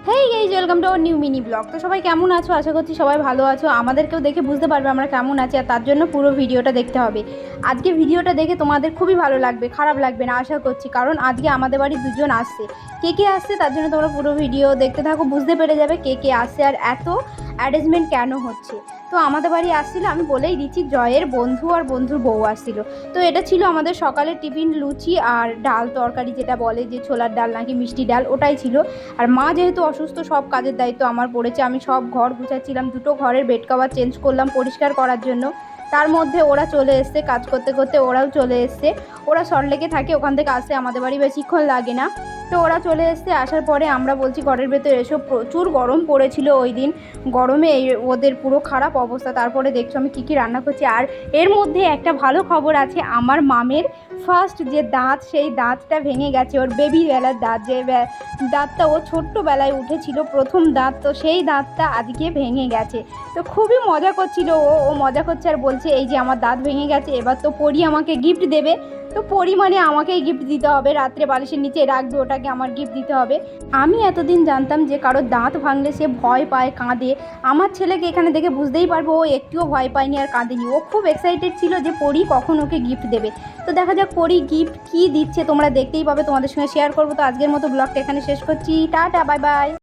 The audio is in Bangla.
Hey guys, welcome to our new mini blog. তো সবাই কেমন আছো? আশা করছি সবাই ভালো আছো। আমাদেরকেও দেখে বুঝতে পারবে আমরা কেমন আছি, আর তার জন্য পুরো ভিডিওটা দেখতে হবে। আজকে ভিডিওটা দেখে তোমাদের খুবই ভালো লাগবে, খারাপ লাগবে না আশা করছি, কারণ আজকে আমাদের বাড়ি দুজন আসছে। কে কে আসছে তার জন্য তোমরা পুরো ভিডিও দেখতে থাকো, বুঝতে পেরে যাবে কে কে আসছে আর এত অ্যারেঞ্জমেন্ট কেন হচ্ছে। তো আমাদের বাড়ি আসছিল, আমি বলেই দিচ্ছি, জয়ের বন্ধু আর বন্ধুর বউ আসছিল। তো এটা ছিল আমাদের সকালের টিফিন, লুচি আর ডাল তরকারি, যেটা বলে যে ছোলার ডাল নাকি মিষ্টি ডাল, ওটাই ছিল। আর মা যেহেতু অসুস্থ, সব কাজের দায়িত্ব আমার পড়েছে। আমি সব ঘর গুছাচ্ছিলাম, দুটো ঘরের বেড কভার চেঞ্জ করলাম পরিষ্কার করার জন্য। তার মধ্যে ওরা চলে এসছে, কাজ করতে করতে ওরাও চলে এসছে। ওরা সল্টলেকে থাকে, ওখান থেকে আসতে আমাদের বাড়ি বেশিক্ষণ লাগে না। তো ওরা চলে এসছে, আসার পরে আমরা বলছি ঘরের ভেতরে এসব, প্রচুর গরম পড়েছিল ওই দিন। গরমে ওদের পুরো খারাপ অবস্থা। তারপরে দেখছো আমি কী রান্না করছি। আর এর মধ্যে একটা ভালো খবর আছে, আমার মামের ফার্স্ট যে দাঁত, সেই দাঁতটা ভেঙে গেছে। ওর বেবিবেলার দাঁত, যে দাঁতটা ও ছোট্টবেলায় উঠেছিল প্রথম দাঁত, তো সেই দাঁতটা আজকে ভেঙে গেছে। তো খুবই মজা করছিল ও মজা করছে আর বলছে এই যে আমার দাঁত ভেঙে গেছে, এবার তো পরি আমাকে গিফট দেবে। তো পরি মানে আমাকেই গিফট দিতে হবে, রাত্রে বালিশের নিচে রাখবে, ওটাকে আমার গিফট দিতে হবে। আমি এতদিন জানতাম যে কারোর দাঁত ভাঙলে সে ভয় পায়, কাঁদে। আমার ছেলেকে এখানে দেখে বুঝতেই পারবো ও একটুও ভয় পায়নি আর কাঁদেনি। ও খুব এক্সাইটেড ছিল যে পরি কখন ওকে গিফট দেবে। তো দেখা যাক পরি গিফট কী দিচ্ছে, তোমরা দেখতেই পাবে, তোমাদের সঙ্গে শেয়ার করবো। তো আজকের মতো ব্লগটা এখানে শেষ করছি। Tata, bye bye.